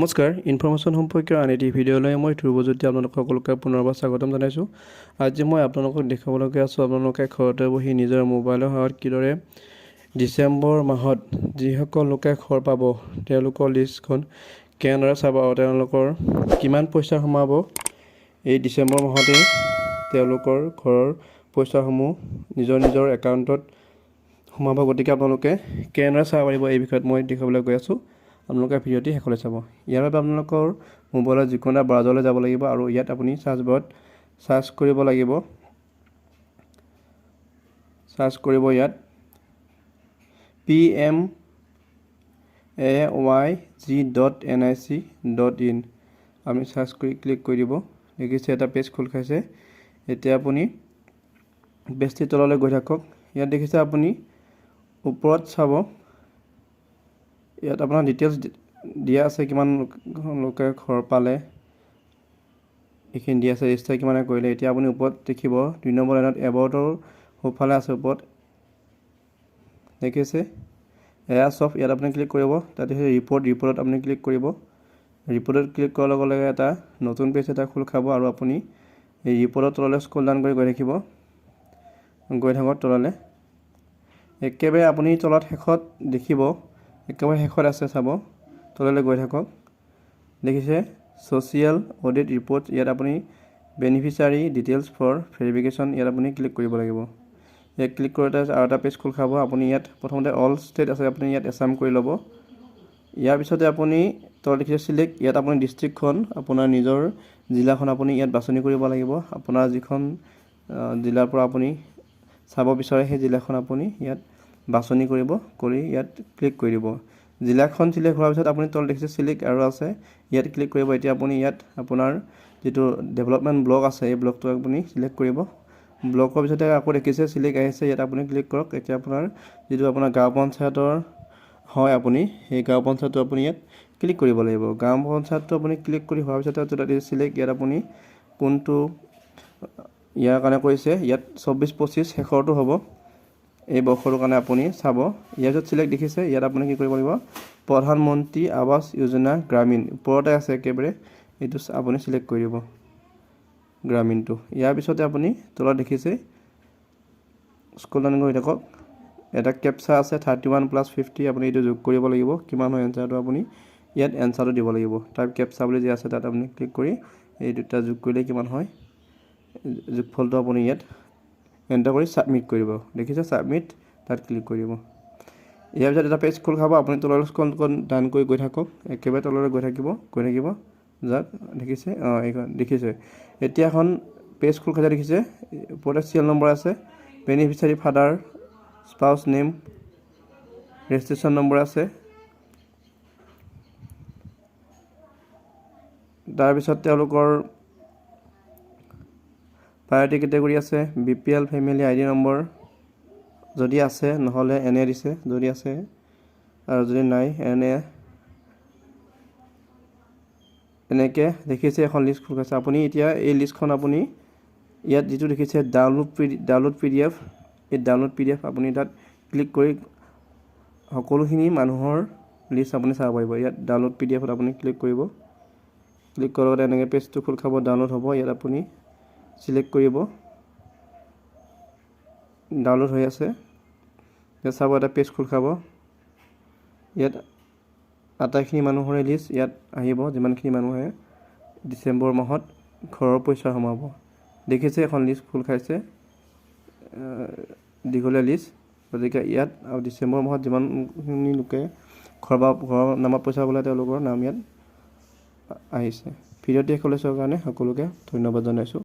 নমস্কাৰ, ইনফৰমেশ্যন সম্পৰ্কীয় আন এটি ভিডিঅ'লৈ মই ধ্ৰুৱজ্যোতি আপোনালোক সকলোকে পুনৰবাৰ স্বাগতম জনাইছোঁ। আজি মই আপোনালোকক দেখাবলগীয়া আছোঁ আপোনালোকে ঘৰতে বহি নিজৰ মোবাইলৰ সহায়ত কিদৰে ডিচেম্বৰ মাহত যিসকল লোকে ঘৰ পাব তেওঁলোকৰ লিষ্টখন কেনেদৰে চাব আৰু তেওঁলোকৰ কিমান পইচা সোমাব এই ডিচেম্বৰ মাহতে তেওঁলোকৰ ঘৰৰ পইচাসমূহ নিজৰ একাউণ্টত সোমাব। গতিকে আপোনালোকে কেনেদৰে চাব পাৰিব এই বিষয়ত মই দেখাবলৈ গৈ আছোঁ। আপোনালোকে ভিডিঅ'টি শেষলৈ চাব। ইয়াৰ বাবে আপোনালোকৰ মোবাইলৰ যিকোনো এটা ব্ৰাউজাৰলৈ যাব লাগিব আৰু ইয়াত আপুনি চাৰ্চ বাৰত চাৰ্চ কৰিব লাগিব। চাৰ্চ কৰিব ইয়াত pmayg.nic.in আপুনি চাৰ্চ কৰি ক্লিক কৰি দিব। দেখিছে এটা পেজ খোল খাইছে। এতিয়া আপুনি পেজটি তললৈ গৈ থাকক। ইয়াত দেখিছে আপুনি ওপৰত চাব, ইয়াত আপোনাৰ ডিটেইলছ দিয়া আছে, কিমান লোকে ঘৰ পালে এইখিনি দিয়া আছে, ৰেজিষ্টাৰ কিমানে কৰিলে। এতিয়া আপুনি ওপৰত দেখিব 2 নম্বৰ লাইনত এবাউটৰ সোঁফালে আছে ওপৰত দেখিছে এয়া চব। ইয়াত আপুনি ক্লিক কৰিব। তাত ৰিপৰ্টত আপুনি ক্লিক কৰিব। ৰিপৰ্টত ক্লিক কৰাৰ লগে লগে এটা নতুন পেজ এটা খোল খাব আৰু আপুনি এই ৰিপৰ্টৰ তললৈ স্ক্ৰল ডাউন কৰি গৈ থাকিব। গৈ থাকক তললৈ। একেবাৰে আপুনি তলত শেষত দেখিব, একেবাৰে শেষত আছে চাব, তললৈ গৈ থাকক। দেখিছে ছ'চিয়েল অডিট ৰিপৰ্ট। ইয়াত আপুনি বেনিফিচিয়াৰী ডিটেইলছ ফৰ ভেৰিফিকেশ্যন ইয়াত আপুনি ক্লিক কৰিব লাগিব। ইয়াত ক্লিক কৰোঁতে আৰু এটা পেজ খোল খাব। আপুনি ইয়াত প্ৰথমতে অল ষ্টেট আছে, আপুনি ইয়াত এছাম কৰি ল'ব। ইয়াৰ পিছতে আপুনি তলত দেখিছে চিলেক্ট, ইয়াত আপুনি ডিষ্ট্ৰিক্টখন আপোনাৰ নিজৰ জিলাখন আপুনি ইয়াত বাছনি কৰিব লাগিব। আপোনাৰ যিখন জিলাৰ পৰা আপুনি চাব বিচাৰে সেই জিলাখন আপুনি ইয়াত বাছনি কৰিব, কৰি ইয়াত ক্লিক কৰি দিব। জিলাখন চিলেক্ট হোৱাৰ পিছত আপুনি তলত দেখিছে চিলেক্ট আৰু আছে, ইয়াত ক্লিক কৰিব। এতিয়া আপুনি ইয়াত আপোনাৰ যিটো ডেভেলপমেণ্ট ব্লক আছে এই ব্লকটো আপুনি চিলেক্ট কৰিব। ব্লকৰ পিছতে আকৌ দেখিছে চিলেক্ট আহিছে, ইয়াত আপুনি ক্লিক কৰক। এতিয়া আপোনাৰ যিটো আপোনাৰ গাঁও পঞ্চায়তৰ হয় আপুনি সেই গাঁও পঞ্চায়তটো আপুনি ইয়াত ক্লিক কৰিব লাগিব। গাঁও পঞ্চায়তটো আপুনি ক্লিক কৰি হোৱাৰ পিছতে চিলেক্ট, ইয়াত আপুনি কোনটো ইয়াৰ কাৰণে কৰিছে, ইয়াত 24-25 শেষৰটো হ'ব এই বৰ্ষটোৰ কাৰণে আপুনি চাব। ইয়াৰ পিছত চিলেক্ট দেখিছে, ইয়াত আপুনি কি কৰিব লাগিব, প্ৰধানমন্ত্ৰী আৱাস যোজনা গ্ৰামীণ ওপৰতে আছে একেবাৰে, এইটো আপুনি চিলেক্ট কৰি দিব গ্ৰামীণটো। ইয়াৰ পিছতে আপুনি তলত দেখিছে স্ক্ৰল ডাউন কৰি থাকক। এটা কেপচা আছে 31+50, আপুনি এইটো যোগ কৰিব লাগিব কিমান হয় এনচাৰটো। আপুনি ইয়াত এনচাৰটো দিব লাগিব। তাৰ কেপচা বুলি যি আছে তাত আপুনি ক্লিক কৰি এই দুটা যোগ কৰিলে কিমান হয় যোগফলটো আপুনি ইয়াত এণ্টাৰ কৰি ছাবমিট কৰিব। দেখিছে ছাবমিট, তাত ক্লিক কৰিব। ইয়াৰ পিছত এটা পেজ খোল খাব। আপুনি তলৰ স্ক্ৰল ডাউন কৰি গৈ থাকক, একেবাৰে তললৈ গৈ থাকিব যাক দেখিছে এইখন দেখিছে। এতিয়া এখন পেজ খোল খাইছে, দেখিছে ওপৰতে চিৰিয়েল নম্বৰ আছে, beneficiary father spouse name, registration number আছে। তাৰপিছত তেওঁলোকৰ প্ৰায়ৰিটি কেটেগৰী আছে, BPL ফেমিলি ID নম্বৰ যদি আছে, নহ'লে এনে দিছে যদি আছে, আৰু যদি নাই এনেকৈ দেখিছে এখন লিষ্ট খোল খাইছে। আপুনি এতিয়া এই লিষ্টখন আপুনি ইয়াত যিটো দেখিছে ডাউনলোড PDF, এই ডাউনলোড PDF আপুনি তাত ক্লিক কৰি সকলোখিনি মানুহৰ লিষ্ট আপুনি চাব পাৰিব। ইয়াত ডাউনলোড PDFত আপুনি ক্লিক কৰিব। ক্লিক কৰাৰ লগতে এনেকৈ পেজটো খোল খাব, ডাউনলোড হ'ব। ইয়াত আপুনি চিলেক্ট কৰিব, ডাউনলোড হৈ আছে। ইয়াত চাব এটা পেজ খোল খাব। ইয়াত আটাইখিনি মানুহৰে লিষ্ট ইয়াত আহিব, যিমানখিনি মানুহে ডিচেম্বৰ মাহত ঘৰৰ পইচা সোমাব। দেখিছে এখন লিষ্ট খোল খাইছে, দীঘলীয়া লিষ্ট। গতিকে ইয়াত আৰু ডিচেম্বৰ মাহত যিমানখিনি লোকে ঘৰৰ নামত পইচা পালে তেওঁলোকৰ নাম ইয়াত আহিছে। ভিডিঅ'টি শেষলৈ চোৱাৰ কাৰণে সকলোকে ধন্যবাদ জনাইছোঁ।